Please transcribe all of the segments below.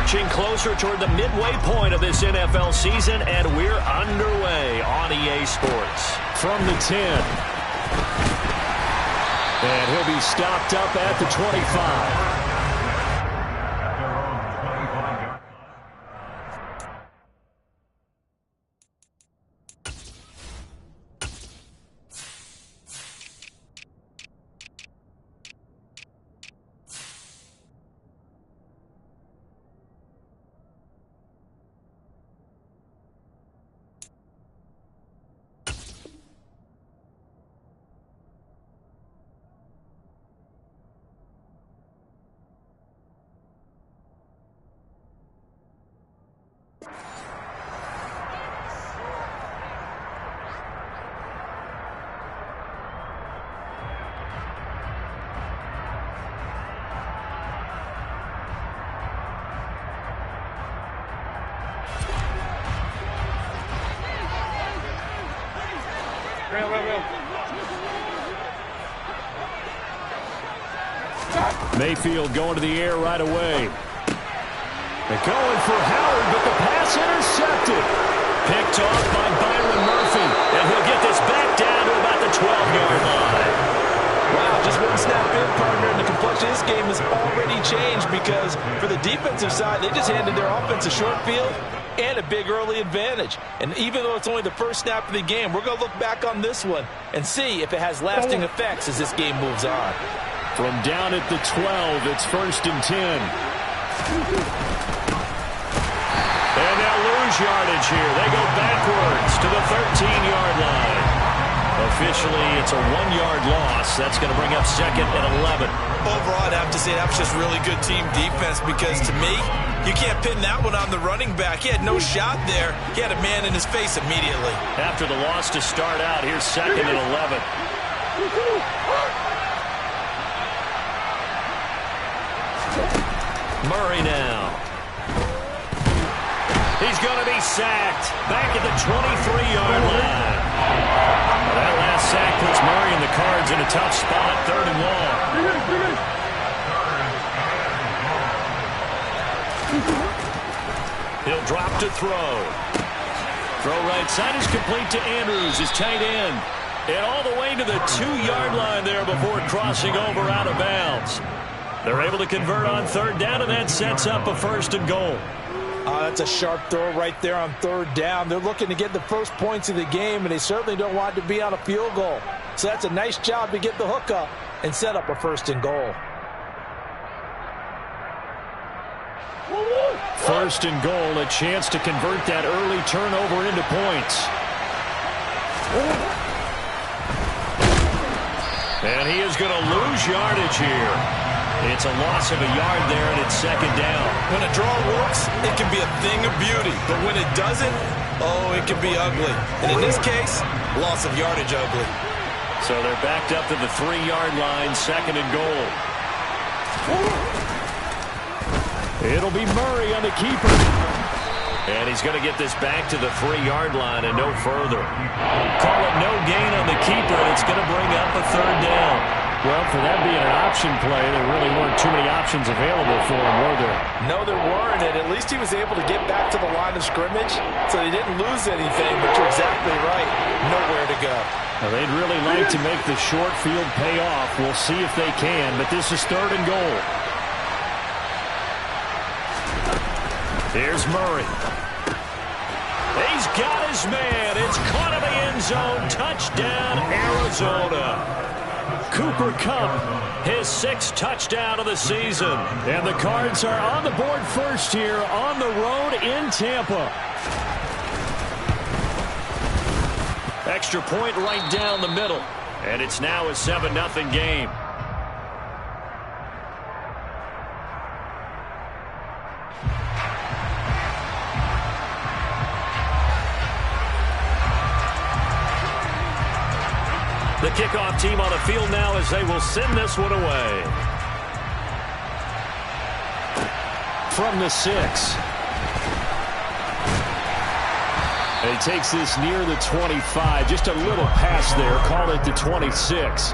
Marching closer toward the midway point of this NFL season, and we're underway on EA Sports. From the 10. And he'll be stopped up at the 25. Mayfield going to the air right away. They're going for Howard, but the pass intercepted. Picked off by Byron Murphy. And he'll get this back down to about the 12-yard line. Wow, just one snap in, partner, and the complexion of this game has already changed because for the defensive side, they just handed their offense a short field and a big early advantage. And even though it's only the first snap of the game, we're going to look back on this one and see if it has lasting effects as this game moves on. From down at the 12, it's 1st and 10. And they'll lose yardage here. They go backwards to the 13-yard line. Officially, it's a 1-yard loss. That's going to bring up 2nd and 11. Overall, I'd have to say that was just really good team defense because to me, you can't pin that one on the running back. He had no shot there. He had a man in his face immediately. After the loss to start out, here's 2nd and 11. Murray now. He's going to be sacked. Back at the 23-yard line. That last sack puts Murray and the Cards in a tough spot. 3rd and long. He'll drop to throw. Throw right side is complete to Andrews, his tight end. And all the way to the 2-yard line there before crossing over out of bounds. They're able to convert on 3rd down, and that sets up a 1st and goal. That's a sharp throw right there on 3rd down. They're looking to get the first points of the game, and they certainly don't want to be on a field goal. So that's a nice job to get the hook up and set up a 1st and goal. 1st and goal, a chance to convert that early turnover into points. And he is going to lose yardage here. It's a loss of a yard there, and it's 2nd down. When a draw works, it can be a thing of beauty. But when it doesn't, oh, it can be ugly. And in this case, loss of yardage ugly. So they're backed up to the 3-yard line, 2nd and goal. It'll be Murray on the keeper. And he's going to get this back to the 3-yard line and no further. Call it no gain on the keeper, and it's going to bring up a 3rd down. Well, for that being an option play, there really weren't too many options available for him, were there? No, there weren't, and at least he was able to get back to the line of scrimmage, so he didn't lose anything, but you're exactly right. Nowhere to go. Now, they'd really like to make the short field pay off. We'll see if they can, but this is 3rd and goal. Here's Murray. He's got his man. It's caught in the end zone. Touchdown, Arizona. Cooper Kupp, his 6th touchdown of the season. And the Cards are on the board first here on the road in Tampa. Extra point right down the middle. And it's now a 7-0 game. The kickoff team on the field now as they will send this one away. From the 6. And he takes this near the 25. Just a little pass there. Call it the 26.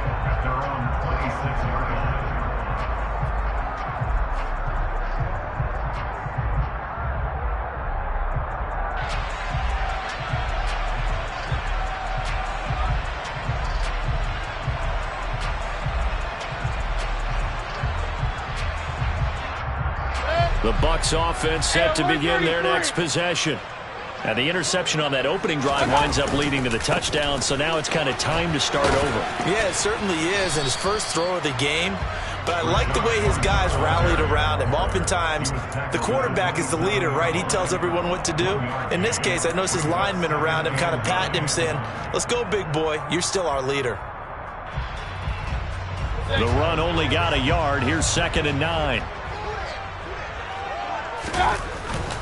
The Bucs offense set to begin their next possession. Now, the interception on that opening drive winds up leading to the touchdown, so now it's kind of time to start over. Yeah, it certainly is, and his first throw of the game. But I like the way his guys rallied around him. Oftentimes, the quarterback is the leader, right? He tells everyone what to do. In this case, I noticed his linemen around him kind of patting him, saying, let's go, big boy. You're still our leader. The run only got a yard. Here's 2nd and 9.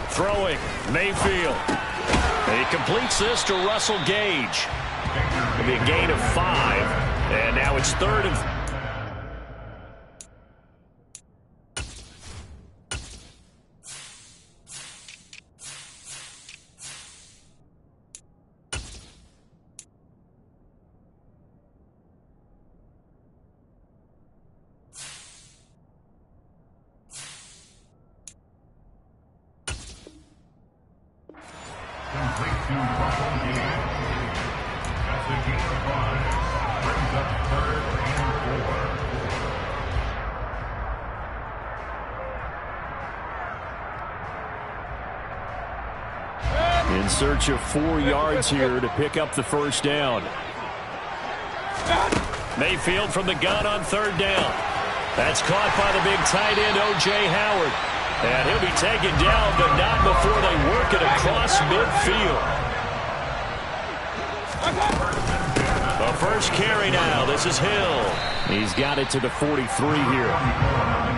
Throwing, Mayfield. He completes this to Russell Gage. It'll be a gain of 5. And now it's 3rd and... In search of 4 yards here to pick up the first down. Mayfield from the gun on 3rd down. That's caught by the big tight end, O.J. Howard. And he'll be taken down, but not before they work it across midfield. The first carry now. This is Hill. He's got it to the 43 here.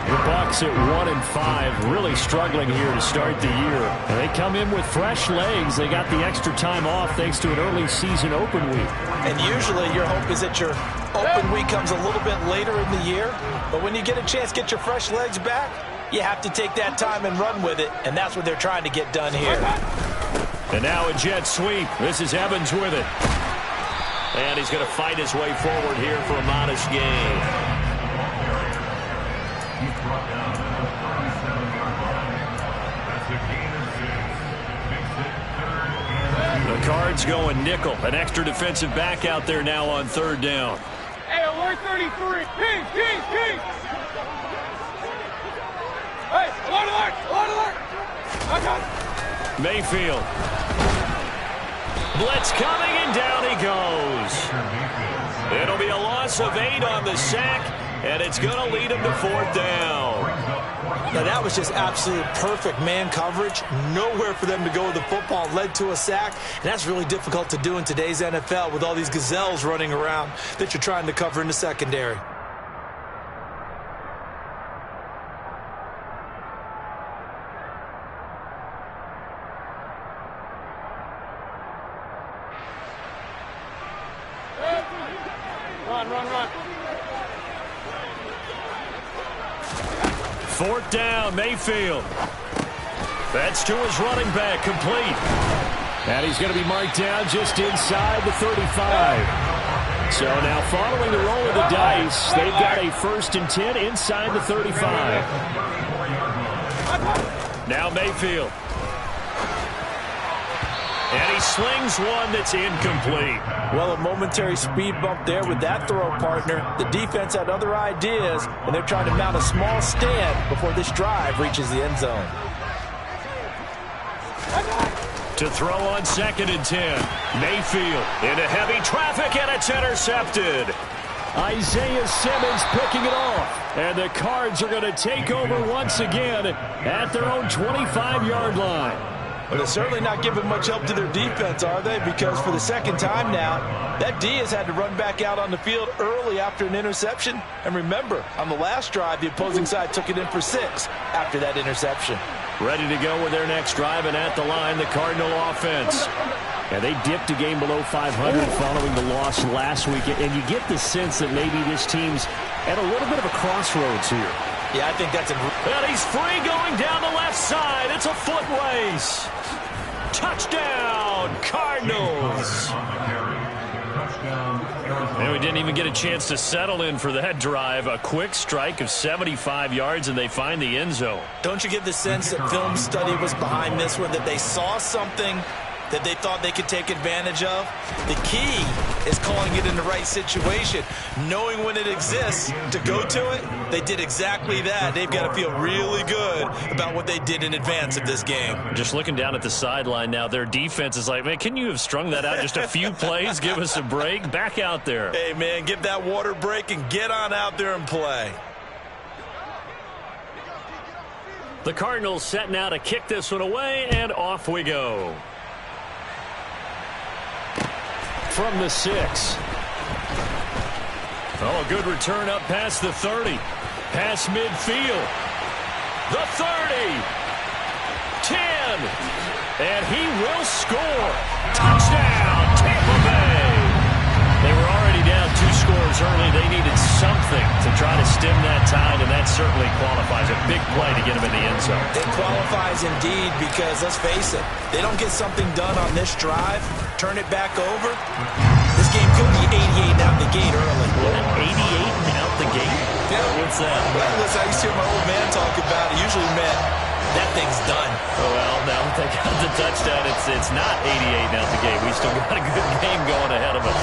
The Bucs at 1-5, really struggling here to start the year. And they come in with fresh legs. They got the extra time off thanks to an early season open week. And usually your hope is that your open week comes a little bit later in the year. But when you get a chance to get your fresh legs back, you have to take that time and run with it. And that's what they're trying to get done here. And now a jet sweep. This is Evans with it. And he's going to fight his way forward here for a modest gain. The Cards going nickel. An extra defensive back out there now on 3rd down. Hey, alert 33. Peace. Hey, alert. I got it. Mayfield. Blitz coming, and down he goes. It'll be a loss of 8 on the sack, and it's going to lead him to 4th down. Now, that was just absolute perfect man coverage. Nowhere for them to go with the football. Led to a sack, and that's really difficult to do in today's NFL with all these gazelles running around that you're trying to cover in the secondary. Run. 4th down, Mayfield. That's to his running back, complete. And he's going to be marked down just inside the 35. So now following the roll of the dice, they've got a 1st and 10 inside the 35. Now Mayfield. And he slings one that's incomplete. Well, a momentary speed bump there with that throw, partner. The defense had other ideas, and they're trying to mount a small stand before this drive reaches the end zone. To throw on 2nd and 10. Mayfield into heavy traffic, and it's intercepted. Isaiah Simmons picking it off. And the Cards are going to take over once again at their own 25-yard line. Well, they're certainly not giving much help to their defense, are they? Because for the 2nd time now, that D has had to run back out on the field early after an interception. And remember, on the last drive, the opposing side took it in for 6 after that interception. Ready to go with their next drive, and at the line, the Cardinal offense. And they dipped a game below 500 following the loss last week. And you get the sense that maybe this team's at a little bit of a crossroads here. Yeah, I think that's a... And he's free going down the left side. It's a foot race. Touchdown, Cardinals. And we didn't even get a chance to settle in for that drive. A quick strike of 75 yards, and they find the end zone. Don't you get the sense that film study was behind this one, that they saw something that they thought they could take advantage of? The key is calling it in the right situation, knowing when it exists to go to it. They did exactly that. They've got to feel really good about what they did in advance of this game. Just looking down at the sideline now, their defense is like, man, can you have strung that out just a few plays? Give us a break. Back out there. Hey, man, give that water break and get on out there and play. The Cardinals set now to kick this one away, and off we go. From the 6. Oh, a good return up past the 30. Past midfield. The 30. 10. And he will score. Touchdown, Tampa Bay. They were already down 2 scores early. They needed something to try to stem that tide, and that certainly qualifies. A big play to get them in the end zone. It qualifies indeed because, let's face it, they don't get something done on this drive, turn it back over, this game could be 88 out the gate early. What, 88 out the gate? Yeah. What's that? Well, listen, I used to hear my old man talk about it. Usually meant that thing's done. Oh, well, now that they got the touchdown, it's not 88 out the gate. We still got a good game going ahead of us.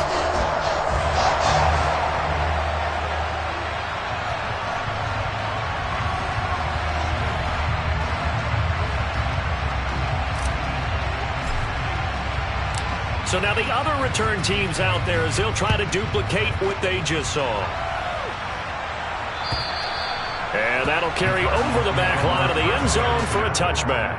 So now the other return teams out there as they'll try to duplicate what they just saw. And that'll carry over the back line of the end zone for a touchback.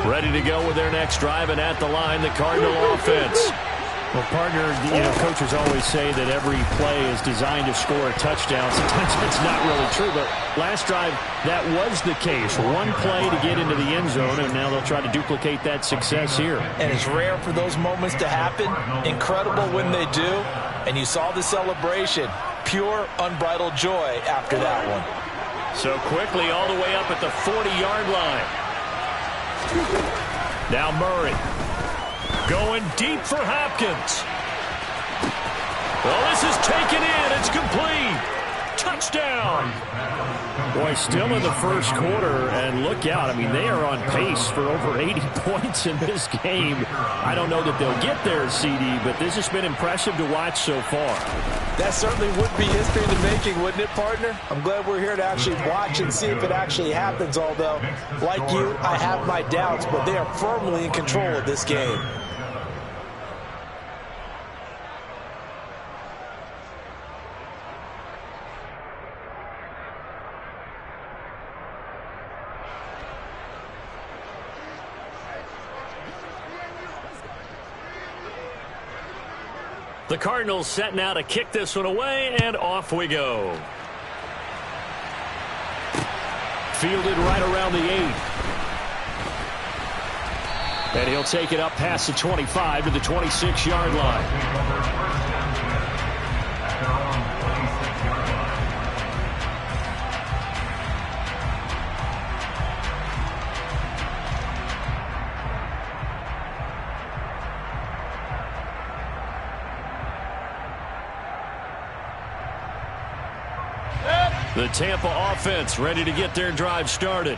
Ready to go with their next drive, and at the line, the Cardinal offense. Well, partner, coaches always say that every play is designed to score a touchdown. Sometimes that's not really true, but last drive, that was the case. One play to get into the end zone, and now they'll try to duplicate that success here. And it's rare for those moments to happen. Incredible when they do. And you saw the celebration. Pure, unbridled joy after that one. So quickly all the way up at the 40-yard line. Now Murray. Going deep for Hopkins. Well, this is taken in. It's complete. Touchdown. Boy, still in the first quarter, and look out. I mean, they are on pace for over 80 points in this game. I don't know that they'll get there, CD, but this has been impressive to watch so far. That certainly would be history in the making, wouldn't it, partner? I'm glad we're here to actually watch and see if it actually happens, although, like you, I have my doubts, but they are firmly in control of this game. The Cardinals set now to kick this one away, and off we go. Fielded right around the 8. And he'll take it up past the 25 to the 26-yard line. The Tampa offense ready to get their drive started.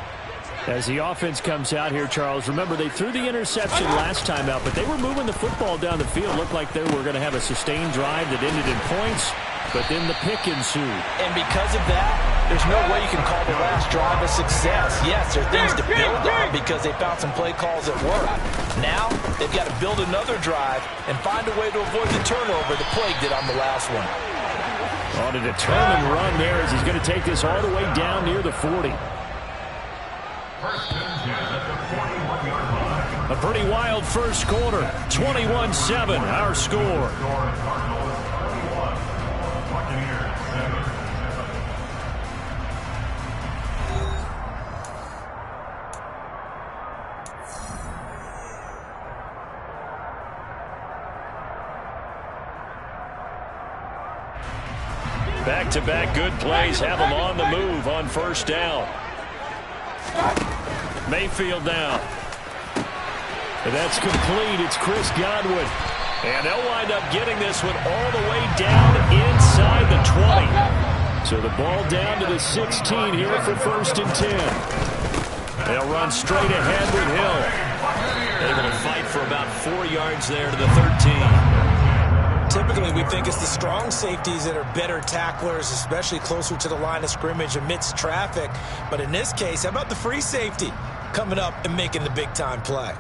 As the offense comes out here, Charles, remember they threw the interception last time out, but they were moving the football down the field. Looked like they were going to have a sustained drive that ended in points, but then the pick ensued. And because of that, there's no way you can call the last drive a success. Yes, there are things to build on because they found some play calls that work. Now, they've got to build another drive and find a way to avoid the turnover that plagued it on the last one. On a determined run there as he's going to take this all the way down near the 40. A pretty wild first quarter. 21-7, our score. Back-to-back good plays have them on the move on first down. Mayfield down. And that's complete. It's Chris Godwin. And they'll wind up getting this one all the way down inside the 20. So the ball down to the 16 here for 1st and 10. They'll run straight ahead with Hill. Able to fight for about 4 yards there to the 13. Typically, we think it's the strong safeties that are better tacklers, especially closer to the line of scrimmage amidst traffic. But in this case, how about the free safety coming up and making the big-time play?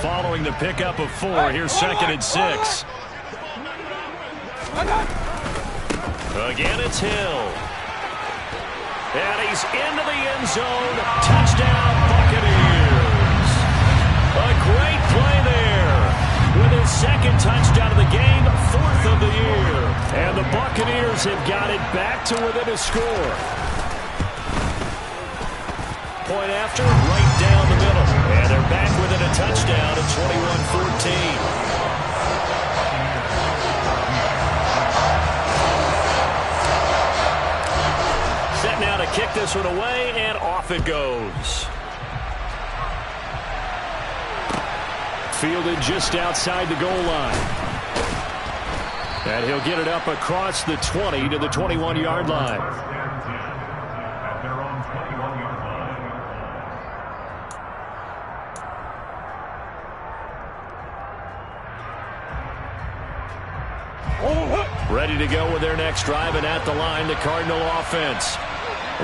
Following the pickup of 4, here's 2nd and 6. Again, it's Hill. And he's into the end zone. Touchdown, Buccaneers. A great play there. With his 2nd touchdown of the game, 4th of the year. And the Buccaneers have got it back to within a score. Point after, right down the middle. And they're back within a touchdown at 21-14. Set now to kick this one away, and off it goes. Fielded just outside the goal line. And he'll get it up across the 20 to the 21-yard line. Ready to go with their next drive, and at the line, the Cardinal offense.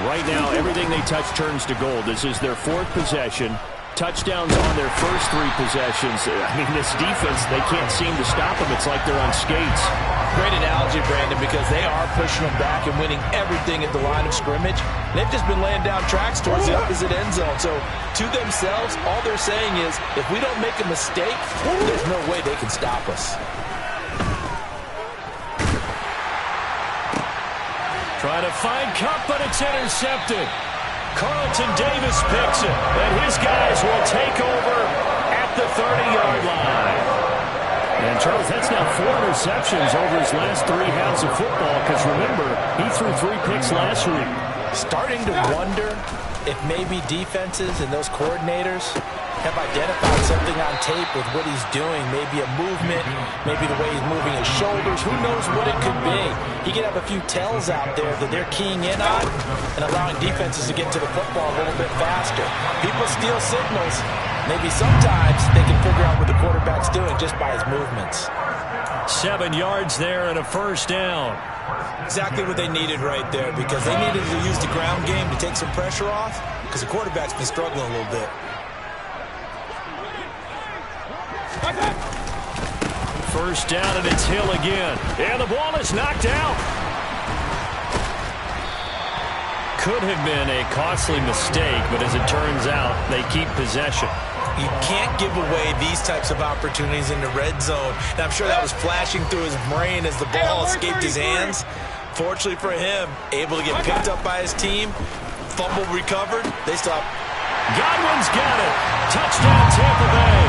Right now, everything they touch turns to gold. This is their 4th possession. Touchdowns on their first 3 possessions. I mean, this defense, they can't seem to stop them. It's like they're on skates. Great analogy, Brandon, because they are pushing them back and winning everything at the line of scrimmage. They've just been laying down tracks towards the opposite end zone. So, to themselves, all they're saying is, if we don't make a mistake, there's no way they can stop us. Trying to find Kupp, but it's intercepted. Carlton Davis picks it, and his guys will take over at the 30-yard line. And, Charles, that's now 4 interceptions over his last 3 halves of football, because, remember, he threw 3 picks last week. Starting to wonder if maybe defenses and those coordinators have identified something on tape with what he's doing. Maybe a movement, maybe the way he's moving his shoulders. Who knows what it could be? He could have a few tells out there that they're keying in on and allowing defenses to get to the football a little bit faster. People steal signals. Maybe sometimes they can figure out what the quarterback's doing just by his movements. 7 yards there and a 1st down. Exactly what they needed right there, because they needed to use the ground game to take some pressure off, because the quarterback's been struggling a little bit. 1st down, and it's Hill again. And the ball is knocked out. Could have been a costly mistake, but as it turns out, they keep possession. You can't give away these types of opportunities in the red zone. And I'm sure that was flashing through his brain as the ball escaped his hands. Fortunately for him, able to get picked up by his team. Fumble recovered. They stop. Godwin's got it. Touchdown, Tampa Bay.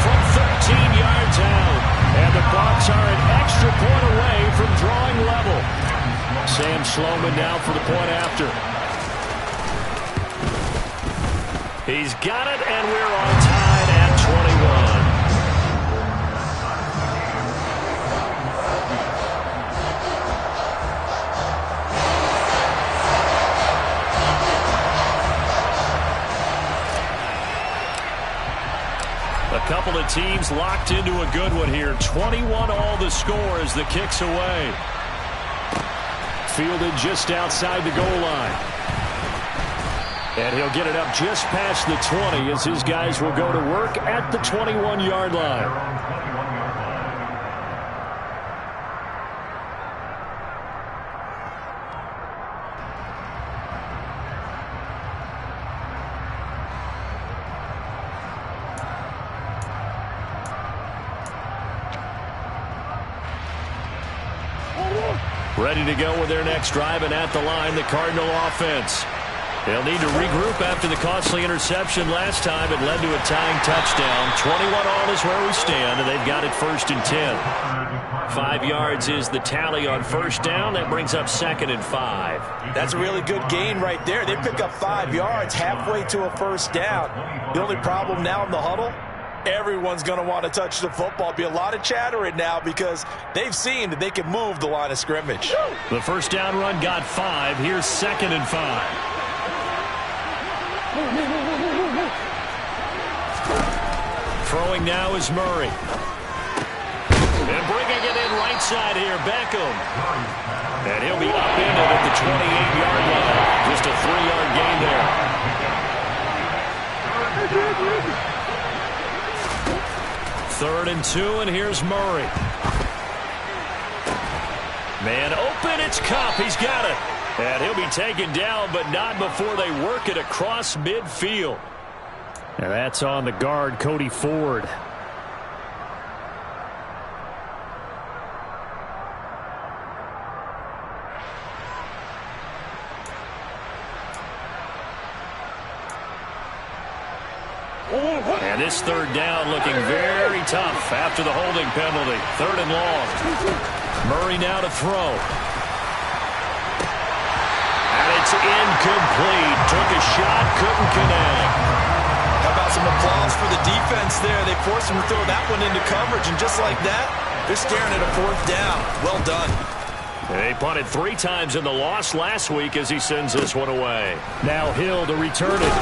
From 13 yards out. And the Bucs are an extra point away from drawing level. Sam Schloman now for the point after. He's got it, and we're on tied at 21. A couple of teams locked into a good one here. 21 all the score as the kick's away. Fielded just outside the goal line. And he'll get it up just past the 20 as his guys will go to work at the 21-yard line. Ready to go with their next drive, and at the line, the Cardinal offense. They'll need to regroup after the costly interception last time. It led to a tying touchdown. 21-all is where we stand, and they've got it 1st and 10. 5 yards is the tally on 1st down. That brings up 2nd and 5. That's a really good gain right there. They pick up 5 yards halfway to a 1st down. The only problem now in the huddle, everyone's going to want to touch the football. Be a lot of chatter right now because they've seen that they can move the line of scrimmage. The 1st down run got 5. Here's 2nd and 5. Throwing now is Murray. And bringing it in right side here, Beckham. And he'll be upended at the 28-yard line. Just a 3-yard gain there. 3rd and 2, and here's Murray. Man open, it's Kupp. He's got it. And he'll be taken down, but not before they work it across midfield. And that's on the guard, Cody Ford. And this 3rd down looking very tough after the holding penalty. 3rd and long. Murray now to throw. And it's incomplete. Took a shot, couldn't connect. How about some applause for the defense there? They forced him to throw that one into coverage, and just like that, they're staring at a 4th down. Well done. They punted 3 times in the loss last week as he sends this one away. Now Hill to return it.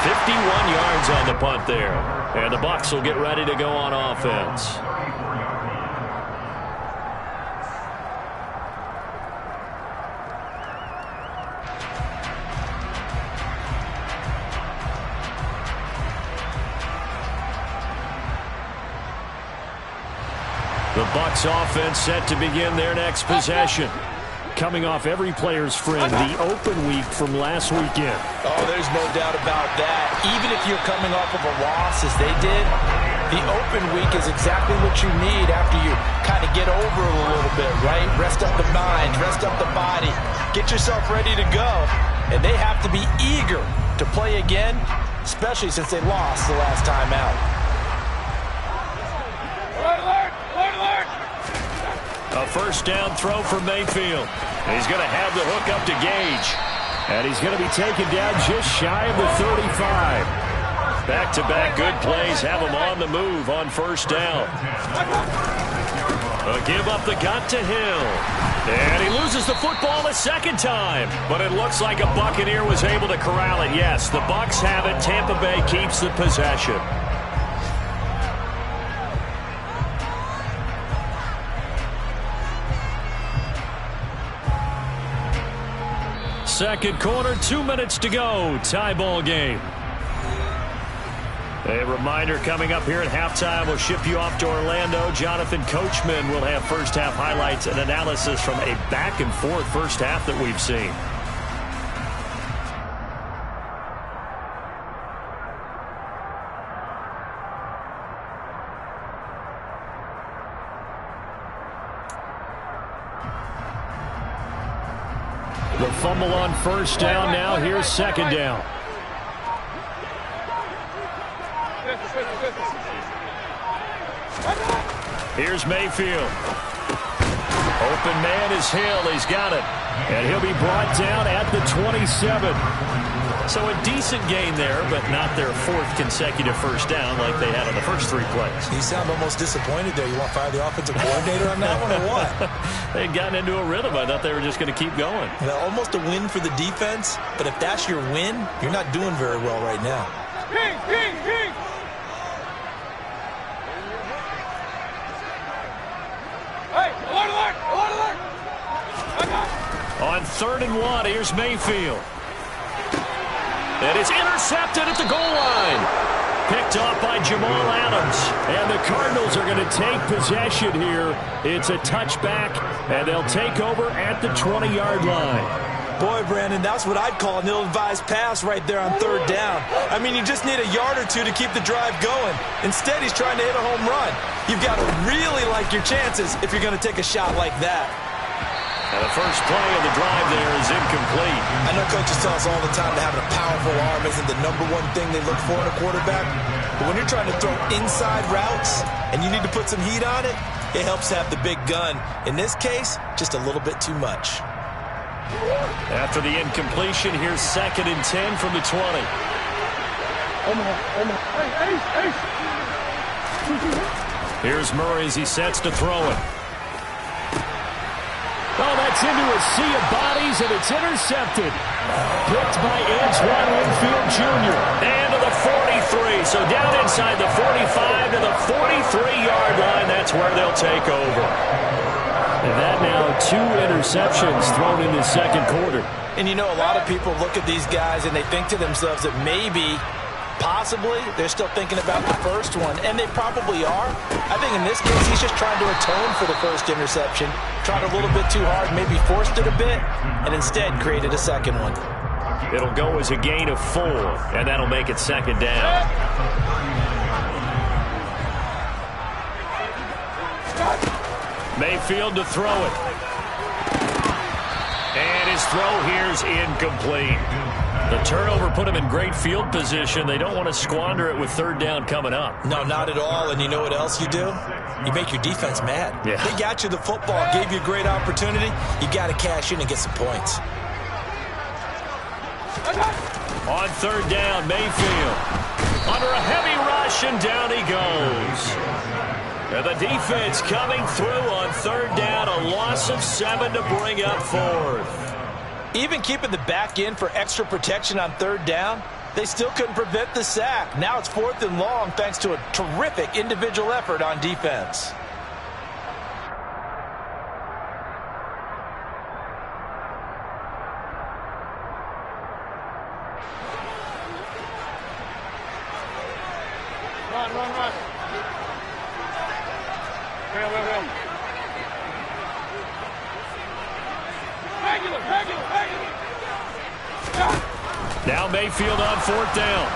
51 yards on the punt there. And the Bucs will get ready to go on offense. The Bucs offense set to begin their next possession. Coming off every player's friend, the open week from last weekend. Oh, there's no doubt about that. Even if you're coming off of a loss as they did, the open week is exactly what you need after you kind of get over it a little bit, right? Rest up the mind, rest up the body, get yourself ready to go. And they have to be eager to play again, especially since they lost the last time out. A 1st down throw for Mayfield. He's going to have the hook up to Gage. And he's going to be taken down just shy of the 35. Back-to-back good plays have him on the move on 1st down. A give up the gut to Hill. And he loses the football a 2nd time. But it looks like a Buccaneer was able to corral it. Yes, the Bucs have it. Tampa Bay keeps the possession. Second quarter, 2 minutes to go. Tie ball game. A reminder coming up here at halftime. We'll ship you off to Orlando. Jonathan Coachman will have first half highlights and analysis from a back-and-forth first half that we've seen. The fumble on 1st down. Now here's 2nd down. Here's Mayfield. Open man is Hill. He's got it. And he'll be brought down at the 27. So a decent gain there, but not their 4th consecutive 1st down like they had on the first 3 plays. You sound almost disappointed there. You want to fire the offensive coordinator on that one or what? They'd gotten into a rhythm. I thought they were just going to keep going. Well, almost a win for the defense, but if that's your win, you're not doing very well right now. King, king, king. Hey, alert, alert, alert, alert. On 3rd and 1, here's Mayfield. And it's intercepted at the goal line. Picked off by Jamal Adams. And the Cardinals are going to take possession here. It's a touchback, and they'll take over at the 20-yard line. Boy, Brandon, that's what I'd call an ill-advised pass right there on 3rd down. I mean, you just need a yard or two to keep the drive going. Instead, he's trying to hit a home run. You've got to really like your chances if you're going to take a shot like that. And the first play of the drive there is incomplete. I know coaches tell us all the time that having a powerful arm isn't the number one thing they look for in a quarterback. But when you're trying to throw inside routes and you need to put some heat on it, it helps to have the big gun. In this case, just a little bit too much. After the incompletion, here's 2nd and 10 from the 20. Here's Murray as he sets to throw it. Oh, that's into a sea of bodies, and it's intercepted. Picked by Antoine Winfield Jr. And to the 43. So down inside the 45 to the 43-yard line. That's where they'll take over. And that now 2 interceptions thrown in the second quarter. And you know, a lot of people look at these guys and they think to themselves that maybe, possibly, they're still thinking about the first one. And they probably are. I think in this case, he's just trying to atone for the first interception. Tried a little bit too hard, maybe forced it a bit, and instead created a second one. It'll go as a gain of 4, and that'll make it 2nd down. Mayfield to throw it. And his throw here's incomplete. The turnover put him in great field position. They don't want to squander it with 3rd down coming up. No, not at all. And you know what else you do? You make your defense mad. Yeah. They got you the football, gave you a great opportunity. You got to cash in and get some points. On 3rd down, Mayfield. Under a heavy rush, and down he goes. And the defense coming through on 3rd down. A loss of 7 to bring up 4th. Even keeping the back end for extra protection on 3rd down, they still couldn't prevent the sack. Now it's 4th and long thanks to a terrific individual effort on defense. Run. Real. Regular. Now Mayfield on 4th down.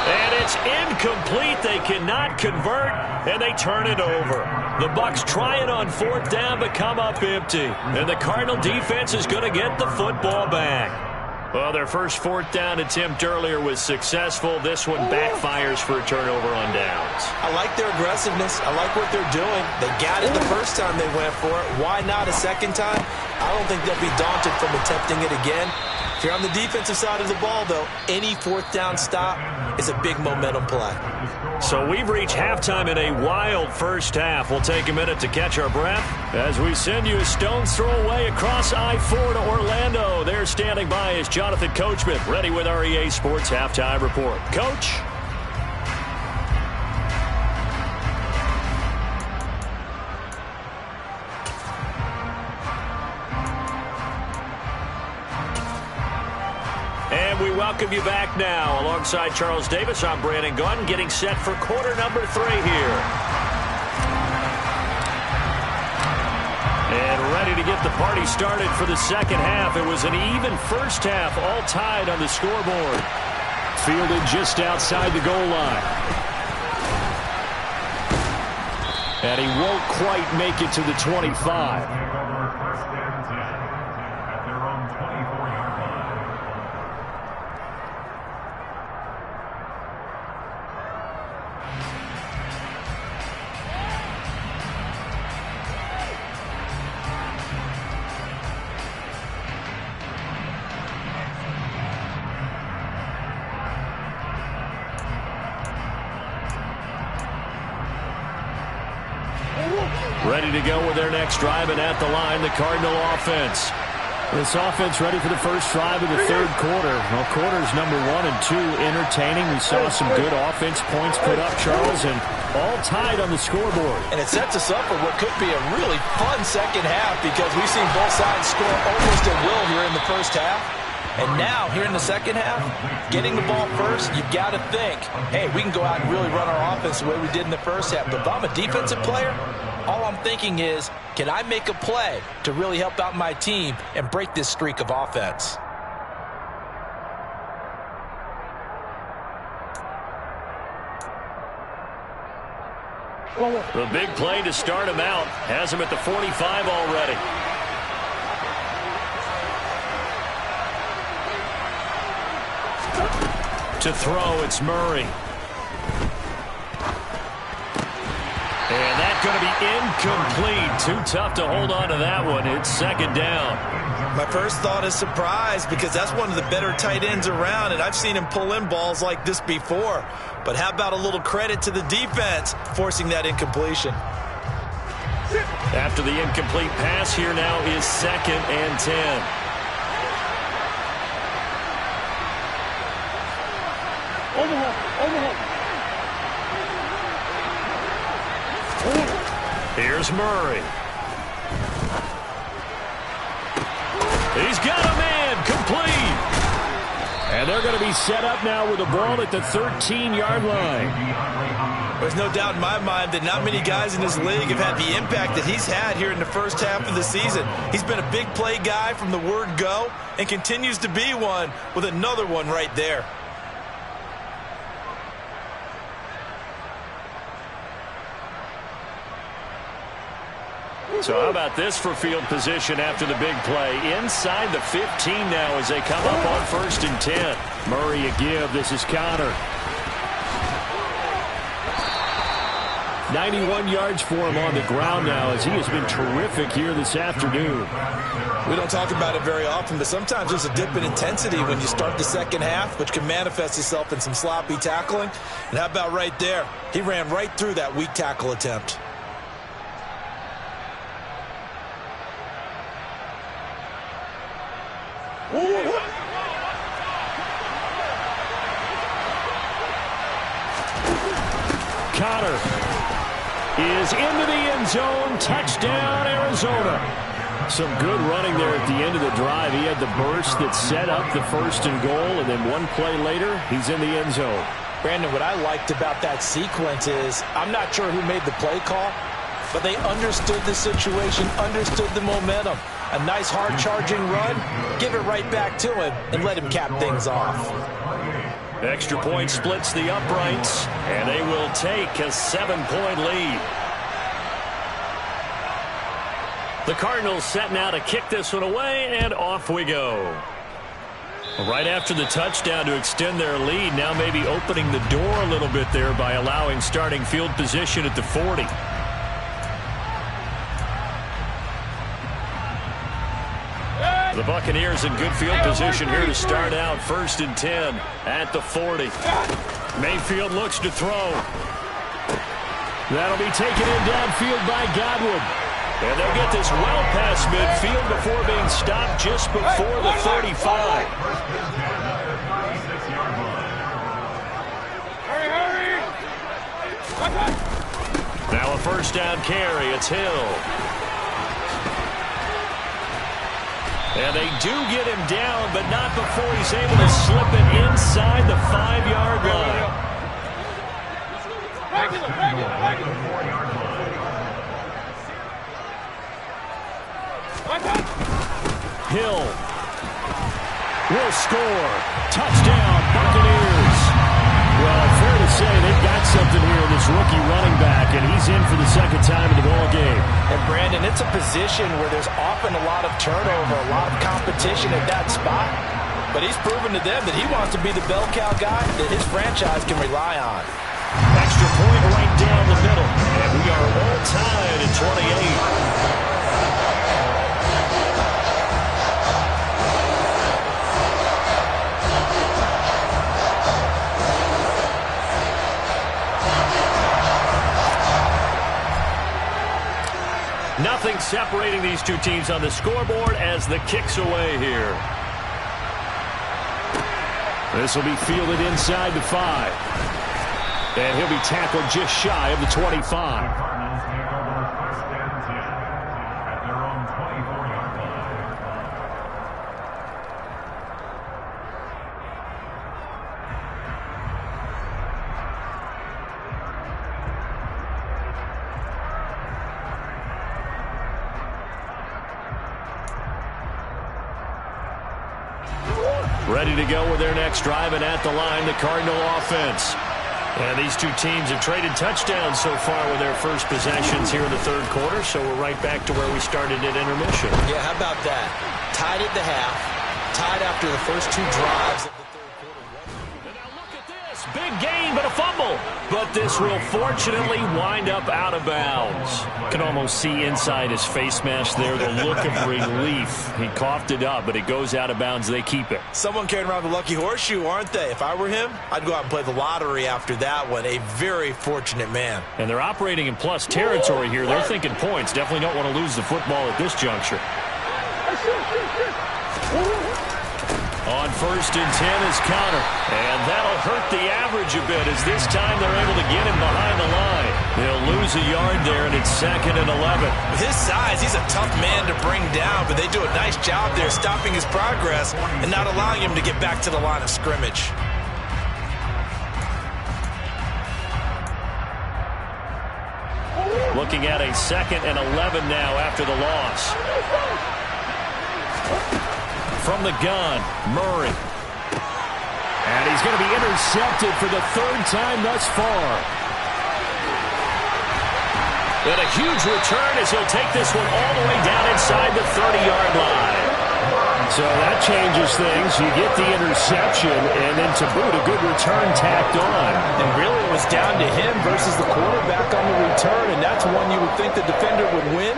And it's incomplete. They cannot convert, and they turn it over. The Bucs trying on 4th down, but come up empty. And the Cardinal defense is going to get the football back. Well, their first 4th down attempt earlier was successful. This one backfires for a turnover on downs. I like their aggressiveness. I like what they're doing. They got it the first time they went for it. Why not a second time? I don't think they'll be daunted from attempting it again. If you're on the defensive side of the ball, though, any 4th down stop is a big momentum play. So we've reached halftime in a wild first half. We'll take a minute to catch our breath as we send you a stone's throw away across I-4 to Orlando. There standing by is Jonathan Coachman, ready with our EA Sports Halftime Report. Coach? And we welcome you back now. Alongside Charles Davis, I'm Brandon Gaudin, getting set for quarter number 3 here. And ready to get the party started for the second half. It was an even first half, all tied on the scoreboard. Fielded just outside the goal line. And he won't quite make it to the 25. Ready to go with their next drive, and at the line, the Cardinal offense. This offense ready for the first drive of the 3rd quarter. Well, quarters number 1 and 2 entertaining. We saw some good offense points put up, Charles, and all tied on the scoreboard. And it sets us up for what could be a really fun second half because we've seen both sides score almost at will here in the first half. And now, here in the second half, getting the ball first, you've got to think, hey, we can go out and really run our offense the way we did in the first half. But if I'm a defensive player, all I'm thinking is, can I make a play to really help out my team and break this streak of offense? The big play to start him out has him at the 45 already. To throw, it's Murray. And that's going to be incomplete. Too tough to hold on to that one. It's second down. My first thought is surprise, because that's one of the better tight ends around, and I've seen him pull in balls like this before. But how about a little credit to the defense forcing that incompletion? After the incomplete pass, here now is 2nd and 10. Here's Murray. He's got a man, complete. And they're going to be set up now with the ball at the 13-yard line. There's no doubt in my mind that not many guys in this league have had the impact that he's had here in the first half of the season. He's been a big play guy from the word go and continues to be one with another one right there. So how about this for field position after the big play? Inside the 15 now as they come up on 1st and 10. Murray a give. This is Connor. 91 yards for him on the ground now, as he has been terrific here this afternoon. We don't talk about it very often, but sometimes there's a dip in intensity when you start the second half, which can manifest itself in some sloppy tackling. And how about right there? He ran right through that weak tackle attempt. Connor is into the end zone. Touchdown, Arizona. Some good running there at the end of the drive. He had the burst that set up the 1st and goal, and then one play later, he's in the end zone. Brandon, what I liked about that sequence is I'm not sure who made the play call, but they understood the situation, understood the momentum. A nice hard-charging run, give it right back to him, and let him cap things off. Extra point splits the uprights, and they will take a 7-point lead. The Cardinals set now to kick this one away, and off we go. Right after the touchdown to extend their lead, now maybe opening the door a little bit there by allowing starting field position at the 40. The Buccaneers in good field position here to start out 1st and 10 at the 40. Mayfield looks to throw. That'll be taken in downfield by Godwin. And they'll get this well past midfield before being stopped just before the 35. Now a 1st down carry. It's Hill. And they do get him down, but not before he's able to slip it inside the 5-yard line. Hill will score. Touchdown, Buccaneers. Well, fair to say they've got something here in this rookie running back, and he's in for the 2nd time in the ball game. And Brandon, it's a position where there's often a lot of turnover, a lot of competition at that spot. But he's proven to them that he wants to be the bell cow guy that his franchise can rely on. Extra point right down the middle. And we are all tied at 28. Nothing separating these two teams on the scoreboard as the kick's away here. This will be fielded inside the 5. And he'll be tackled just shy of the 25. Ready to go with their next drive, and at the line, the Cardinal offense. And these two teams have traded touchdowns so far with their first possessions here in the third quarter, so we're right back to where we started at intermission. Yeah, how about that? Tied at the half, tied after the first two drives of the third quarter. And now look at this. Big gain, but a fumble. But this will fortunately wind up out of bounds. Can almost see inside his face mask there the look of relief. He coughed it up, but it goes out of bounds. They keep it. Someone carrying around the lucky horseshoe, aren't they? If I were him, I'd go out and play the lottery after that one. A very fortunate man. And they're operating in plus territory here. They're thinking points. Definitely don't want to lose the football at this juncture. On 1st and 10 is Connor. And that'll hurt the average a bit as this time they're able to get him behind the line. They'll lose a yard there, and it's 2nd and 11. With his size, he's a tough man to bring down, but they do a nice job there stopping his progress and not allowing him to get back to the line of scrimmage. Looking at a 2nd and 11 now after the loss. From the gun, Murray. And he's going to be intercepted for the 3rd time thus far. And a huge return as he'll take this one all the way down inside the 30-yard line. So that changes things. You get the interception, and then to boot, a good return tacked on. And really it was down to him versus the quarterback on the return, and that's one you would think the defender would win.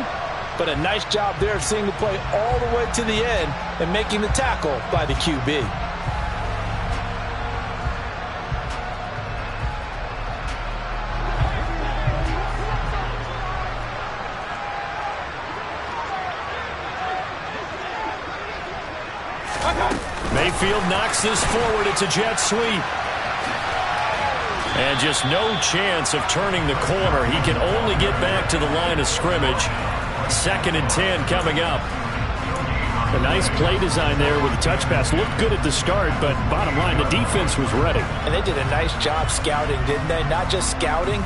But a nice job there of seeing the play all the way to the end and making the tackle by the QB. Mayfield knocks this forward. It's a jet sweep. And just no chance of turning the corner. He can only get back to the line of scrimmage. 2nd and 10 coming up. A nice play design there with the touch pass. Looked good at the start, but bottom line, the defense was ready. And they did a nice job scouting, didn't they? Not just scouting,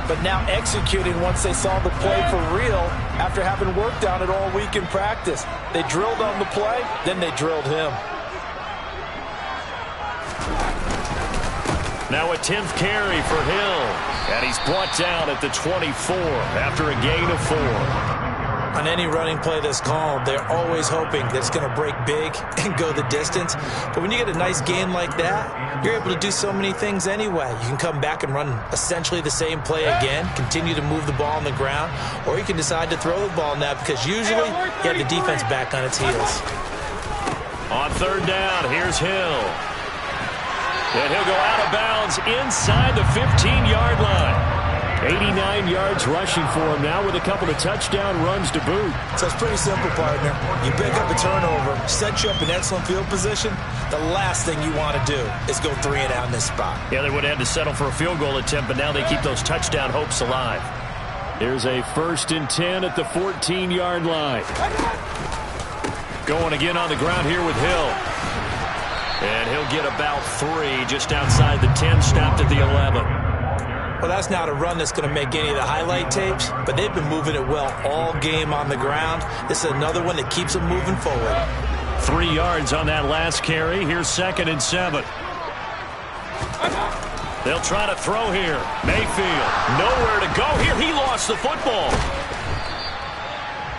but now executing once they saw the play for real after having worked on it all week in practice. They drilled on the play, then they drilled him. Now a 10th carry for Hill. And he's brought down at the 24 after a gain of 4. On any running play that's called, they're always hoping that it's going to break big and go the distance. But when you get a nice gain like that, you're able to do so many things anyway. You can come back and run essentially the same play again, continue to move the ball on the ground, or you can decide to throw the ball now because usually you have the defense back on its heels. On 3rd down, here's Hill. And he'll go out of bounds inside the 15-yard line. 89 yards rushing for him now with a couple of touchdown runs to boot. So it's pretty simple, partner. You pick up a turnover, set you up in excellent field position. The last thing you want to do is go 3 and out in this spot. Yeah, they would have had to settle for a field goal attempt, but now they keep those touchdown hopes alive. Here's a 1st and 10 at the 14-yard line. Going again on the ground here with Hill. And he'll get about 3 just outside the 10, stopped at the 11. Well, that's not a run that's going to make any of the highlight tapes, but they've been moving it well all game on the ground. This is another one that keeps them moving forward. 3 yards on that last carry. Here's 2nd and 7. They'll try to throw here. Mayfield, nowhere to go here. He lost the football.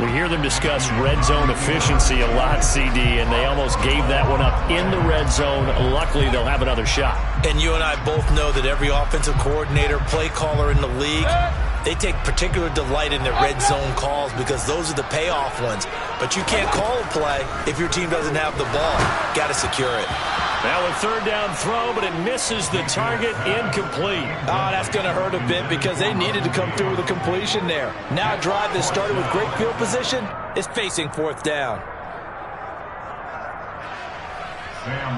We hear them discuss red zone efficiency a lot, CD, and they almost gave that one up in the red zone. Luckily, they'll have another shot. And you and I both know that every offensive coordinator, play caller in the league, they take particular delight in their red zone calls because those are the payoff ones. But you can't call a play if your team doesn't have the ball. Got to secure it. Now a 3rd down throw, but it misses the target, incomplete. Oh, that's going to hurt a bit because they needed to come through with a completion there. Now a drive that started with great field position is facing 4th down.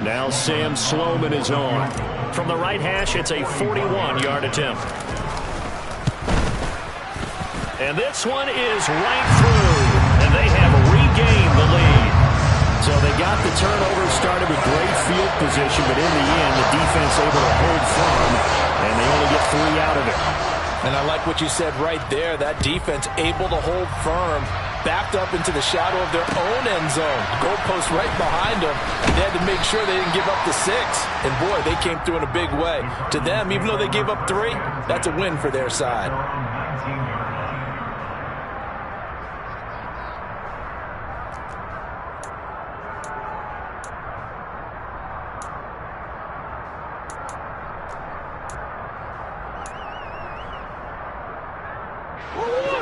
Now Sam Sloman is on. From the right hash, it's a 41-yard attempt. And this one is right through, and they have regained the lead. So they got the turnover, started with great field position, but in the end, the defense able to hold firm, and they only get 3 out of it. And I like what you said right there, that defense able to hold firm. backed up into the shadow of their own end zone. Goalpost right behind them. They had to make sure they didn't give up the 6. And boy, they came through in a big way. To them, even though they gave up 3, that's a win for their side.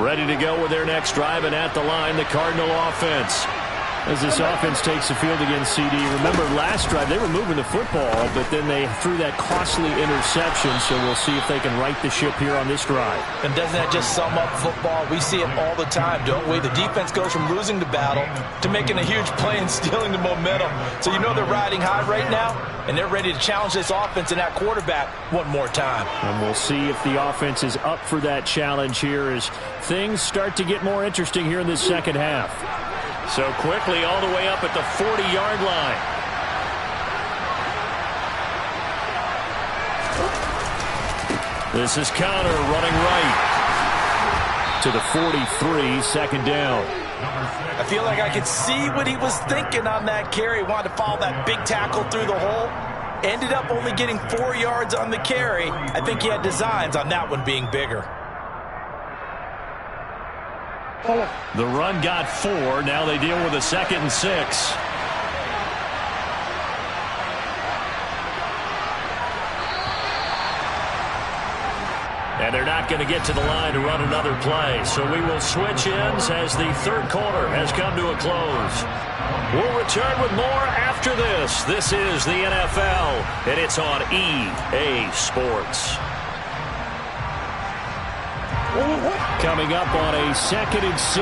Ready to go with their next drive, and at the line, the Cardinal offense. As this offense takes the field against CD. Remember, last drive, they were moving the football, but then they threw that costly interception, so we'll see if they can right the ship here on this drive. And doesn't that just sum up football? We see it all the time, don't we? The defense goes from losing the battle to making a huge play and stealing the momentum. So you know they're riding high right now, and they're ready to challenge this offense and that quarterback one more time. And we'll see if the offense is up for that challenge here as things start to get more interesting here in this second half. So quickly all the way up at the 40-yard line. This is Connor running right to the 43, second down. I feel like I could see what he was thinking on that carry. He wanted to follow that big tackle through the hole. Ended up only getting 4 yards on the carry. I think he had designs on that one being bigger. The run got 4. Now they deal with a 2nd and 6. And they're not going to get to the line to run another play. So we will switch ends as the third quarter has come to a close. We'll return with more after this. This is the NFL, and it's on EA Sports. Coming up on a 2nd and 6.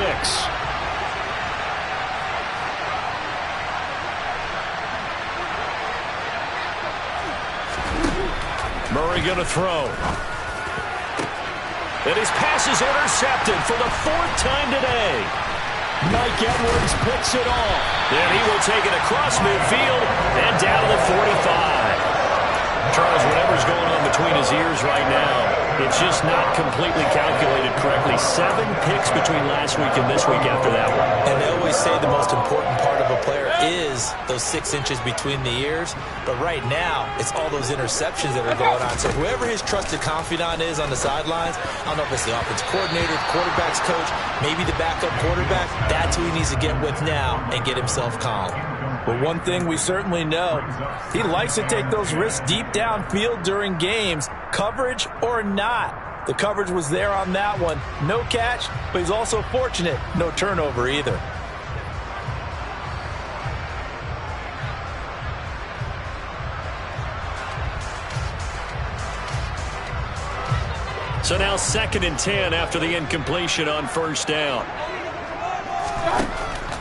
Murray going to throw. And his pass is intercepted for the 4th time today. Mike Edwards picks it off. And he will take it across midfield and down to the 45. Charles, whatever's going on between his ears right now, it's just not completely calculated correctly. 7 picks between last week and this week after that one. And they always say the most important part of a player is those 6 inches between the ears. But right now, it's all those interceptions that are going on. So whoever his trusted confidant is on the sidelines, I don't know if it's the offense coordinator, quarterback's coach, maybe the backup quarterback, that's who he needs to get with now and get himself calm. But one thing we certainly know, he likes to take those risks deep downfield during games, coverage or not. The coverage was there on that one. No catch, but he's also fortunate. No turnover either. So now 2nd and 10 after the incompletion on 1st down.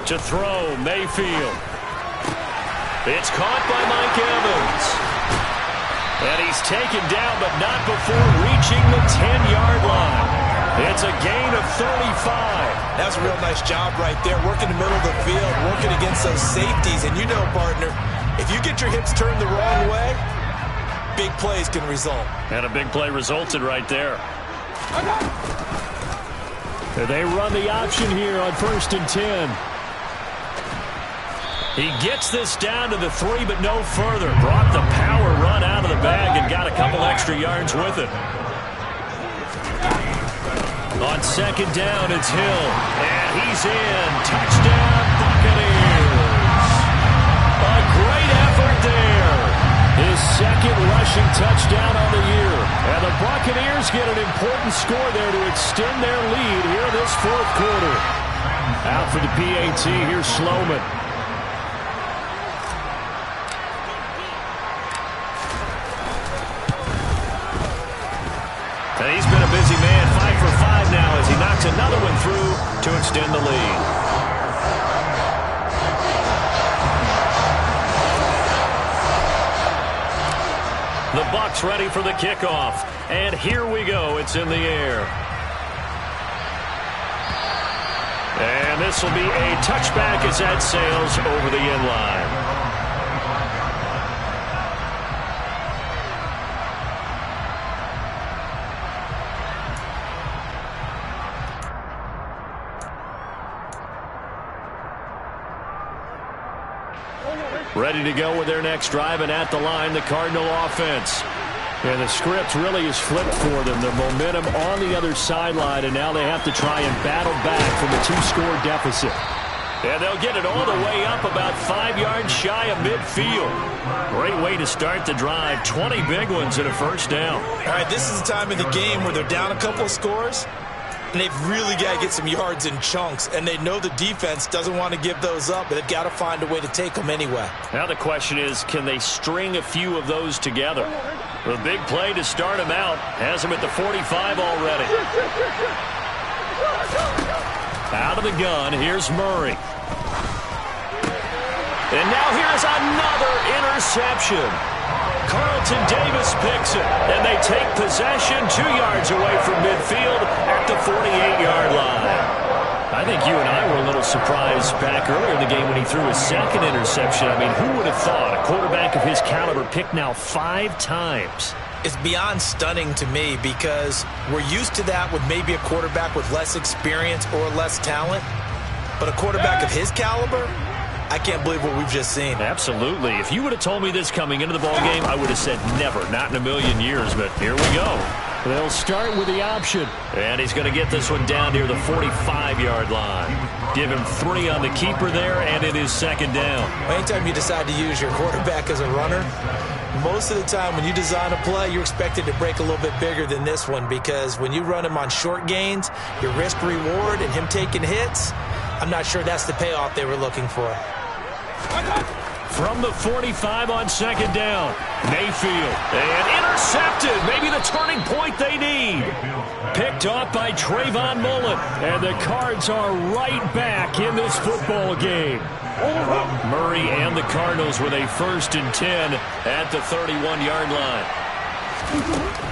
To throw, Mayfield. It's caught by Mike Evans. And he's taken down, but not before reaching the 10-yard line. It's a gain of 35. That's a real nice job right there, working the middle of the field, working against those safeties. And you know, partner, if you get your hips turned the wrong way, big plays can result. And a big play resulted right there. They run the option here on 1st and 10. He gets this down to the 3, but no further. Brought the power run out of the bag and got a couple extra yards with it. On 2nd down, it's Hill. And he's in. Touchdown, Buccaneers. A great effort there. His 2nd rushing touchdown on the year. And the Buccaneers get an important score there to extend their lead here in this 4th quarter. Out for the PAT, here's Sloman. And he's been a busy man, 5 for 5 now as he knocks another one through to extend the lead. The Bucs ready for the kickoff. And here we go. It's in the air. And this will be a touchback as that sails over the end line. Ready to go with their next drive, and at the line, the Cardinal offense. And the script really is flipped for them. The momentum on the other sideline, and now they have to try and battle back from a 2-score deficit. And they'll get it all the way up about 5 yards shy of midfield. Great way to start the drive. 20 big ones and a first down. All right, this is the time of the game where they're down a couple of scores, and they've really got to get some yards in chunks, and they know the defense doesn't want to give those up, but they've got to find a way to take them anyway. Now the question is, can they string a few of those together? The big play to start him out has him at the 45 already. Out of the gun, here's Murray. And now here's another interception. Carlton Davis picks it, and they take possession 2 yards away from midfield at the 48-yard line. I think you and I were a little surprised back earlier in the game when he threw his second interception. I mean, who would have thought a quarterback of his caliber picked now 5 times? It's beyond stunning to me because we're used to that with maybe a quarterback with less experience or less talent. But a quarterback of his caliber, I can't believe what we've just seen. Absolutely. If you would have told me this coming into the ballgame, I would have said never, not in a million years. But here we go. They'll start with the option. And he's going to get this one down near the 45-yard line. Give him 3 on the keeper there, and it is second down. Anytime you decide to use your quarterback as a runner, most of the time when you design a play, you're expected to break a little bit bigger than this one, because when you run him on short gains, your risk-reward and him taking hits, I'm not sure that's the payoff they were looking for. From the 45 on second down, Mayfield. And intercepted. Maybe the turning point they need. Picked off by Trayvon Mullen. And the Cards are right back in this football game. Murray and the Cardinals with a 1st and 10 at the 31-yard line.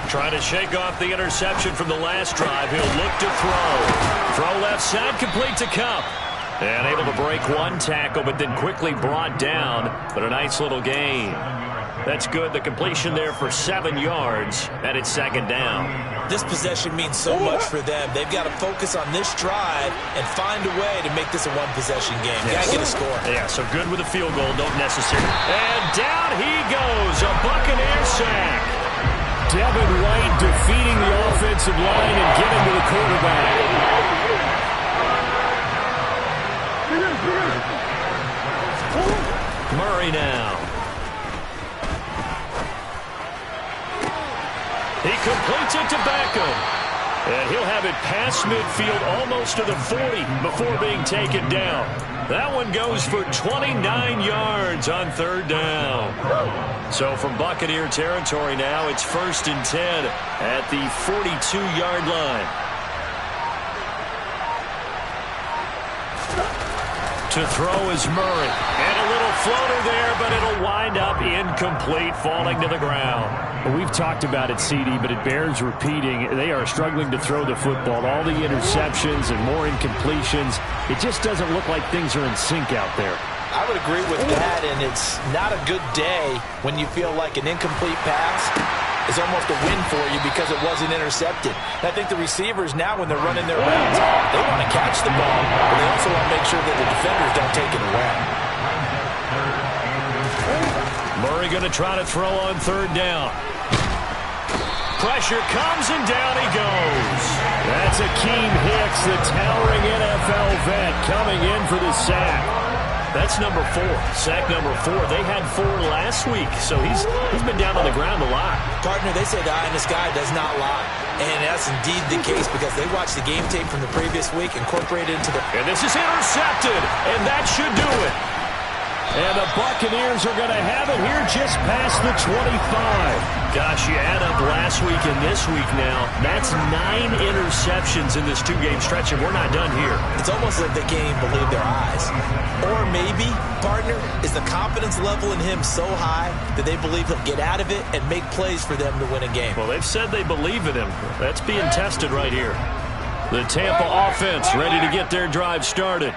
Trying to shake off the interception from the last drive. He'll look to throw. Throw left side, complete to Kupp. And able to break one tackle, but then quickly brought down. But a nice little gain. That's good. The completion there for 7 yards, and it's second down. This possession means so much for them. They've got to focus on this drive and find a way to make this a one-possession game. Got to get a score. Yeah, so good with a field goal. Don't necessarily. And down he goes. A Buccaneer sack. Devin White defeating the offensive line and getting to the quarterback. Murray now. He completes it to Beckham. And he'll have it past midfield almost to the 40 before being taken down. That one goes for 29 yards on third down. So from Buccaneer territory now, it's 1st and 10 at the 42-yard line. To throw is Murray. And a little floater there, but it'll wind up incomplete, falling to the ground. Well, we've talked about it, CD, but it bears repeating. They are struggling to throw the football. All the interceptions and more incompletions. It just doesn't look like things are in sync out there. I would agree with that, and it's not a good day when you feel like an incomplete pass is almost a win for you because it wasn't intercepted. And I think the receivers now, when they're running their routes, they want to catch the ball, but they also want to make sure that the defenders don't take it away. Murray going to try to throw on third down. Pressure comes, and down he goes. That's Akeem Hicks, the towering NFL vet, coming in for the sack. That's number 4. Sack number 4. They had 4 last week, so he's been down on the ground a lot. Partner, they say the eye in the sky does not lie. And that's indeed the case because they watched the game tape from the previous week, incorporated into the... And this is intercepted, and that should do it. And the Buccaneers are going to have it here just past the 25. Gosh, you add up last week and this week now. That's 9 interceptions in this 2-game stretch, and we're not done here. It's almost like they can't even believe their eyes. Or maybe, partner, is the confidence level in him so high that they believe he'll get out of it and make plays for them to win a game. Well, they've said they believe in him. That's being tested right here. The Tampa offense ready to get their drive started.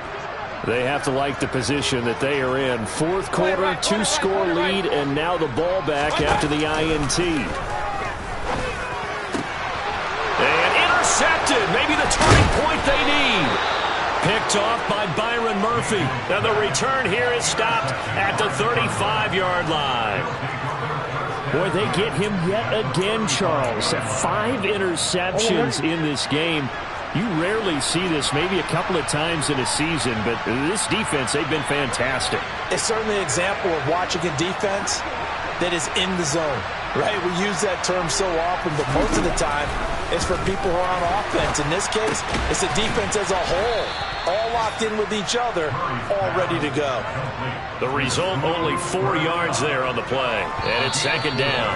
They have to like the position that they are in. 4th quarter, 2-score lead, and now the ball back after the INT. And intercepted. Maybe the turning point they need. Picked off by Byron Murphy. And the return here is stopped at the 35-yard line. Boy, they get him yet again, Charles. 5 interceptions in this game. You rarely see this, maybe a couple of times in a season, but this defense, they've been fantastic. It's certainly an example of watching a defense that is in the zone, right? We use that term so often, but most of the time, it's for people who are on offense. In this case, it's the defense as a whole, all locked in with each other, all ready to go. The result, only 4 yards there on the play, and it's second down.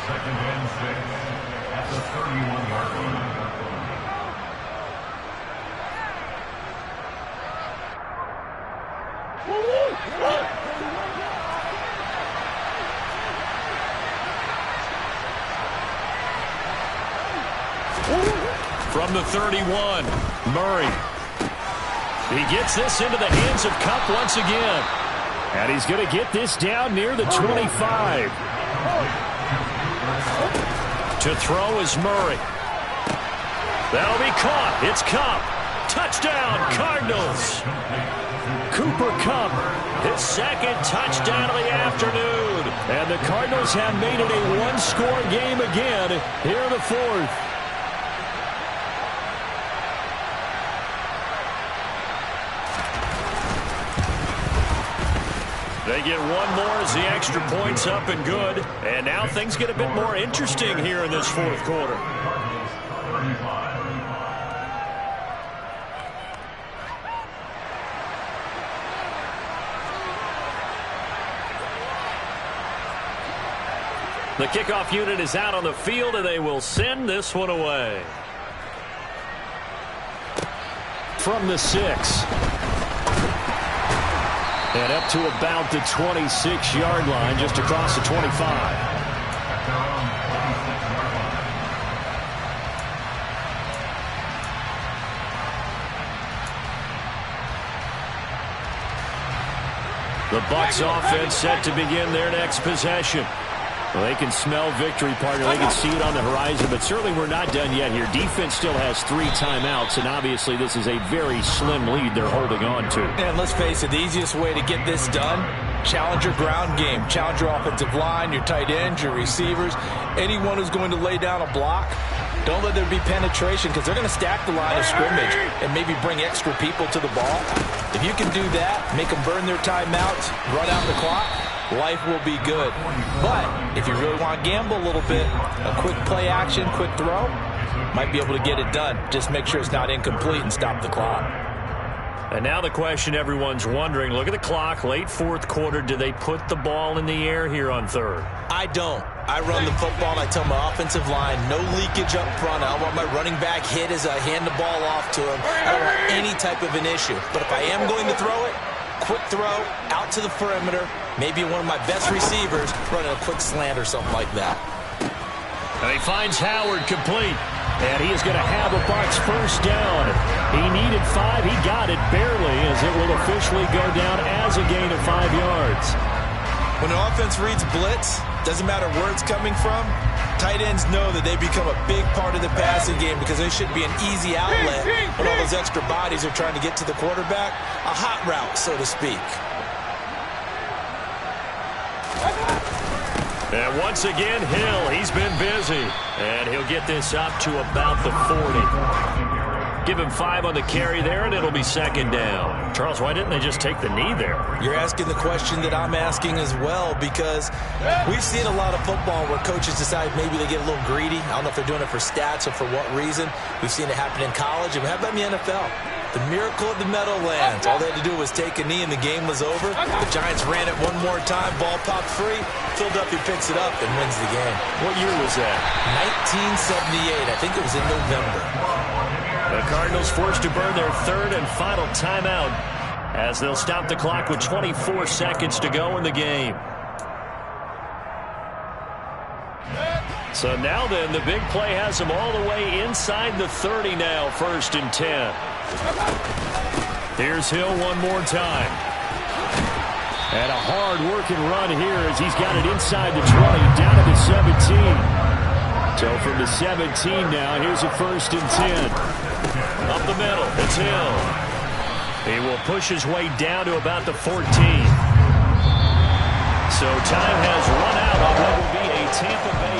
Second and 6 at the 31-yard line. From the 31, Murray. He gets this into the hands of Kupp once again. And he's going to get this down near the 25. To throw is Murray. That'll be caught. It's Kupp. Touchdown, Cardinals. Cooper Kupp, his second touchdown of the afternoon. And the Cardinals have made it a one-score game again here in the fourth. They get one more as the extra point's up and good. And now things get a bit more interesting here in this fourth quarter. The kickoff unit is out on the field, and they will send this one away. From the 6. And up to about the 26-yard line, just across the 25. The Bucs offense set to begin their next possession. Well, they can smell victory, partner. They can see it on the horizon, but certainly we're not done yet here. Defense still has 3 timeouts, and obviously this is a very slim lead they're holding on to. And let's face it, the easiest way to get this done, challenge your ground game. Challenge your offensive line, your tight ends, your receivers, anyone who's going to lay down a block. Don't let there be penetration because they're going to stack the line of scrimmage and maybe bring extra people to the ball. If you can do that, make them burn their timeouts, run out the clock, life will be good. But if you really want to gamble a little bit, a quick play action, quick throw, might be able to get it done. Just make sure it's not incomplete and stop the clock. And now the question everyone's wondering, look at the clock, late fourth quarter, do they put the ball in the air here on third? I don't. I run the football and I tell my offensive line, no leakage up front. I don't want my running back hit as I hand the ball off to him. I don't want any type of an issue. But if I am going to throw it, quick throw, out to the perimeter, maybe one of my best receivers running a quick slant or something like that. And he finds Howard complete. And he is going to have a Bucs first down. He needed 5. He got it barely as it will officially go down as a gain of 5 yards. When an offense reads blitz, doesn't matter where it's coming from, tight ends know that they become a big part of the passing game because they should be an easy outlet when all those extra bodies are trying to get to the quarterback. A hot route, so to speak. And once again, Hill, he's been busy. And he'll get this up to about the 40. Give him 5 on the carry there, and it'll be second down. Charles, why didn't they just take the knee there? You're asking the question that I'm asking as well, because we've seen a lot of football where coaches decide maybe they get a little greedy. I don't know if they're doing it for stats or for what reason. We've seen it happen in college, and how about in the NFL? The miracle of the Meadowlands. All they had to do was take a knee and the game was over. The Giants ran it one more time. Ball popped free. Philadelphia picks it up and wins the game. What year was that? 1978. I think it was in November. The Cardinals forced to burn their third and final timeout as they'll stop the clock with 24 seconds to go in the game. So now then, the big play has them all the way inside the 30 now, 1st and 10. Here's Hill one more time. And a hard-working run here as he's got it inside the 20, down to the 17. So from the 17 now, here's a 1st and 10. Up the middle, It's Hill. He will push his way down to about the 14. So time has run out on what will be a Tampa Bay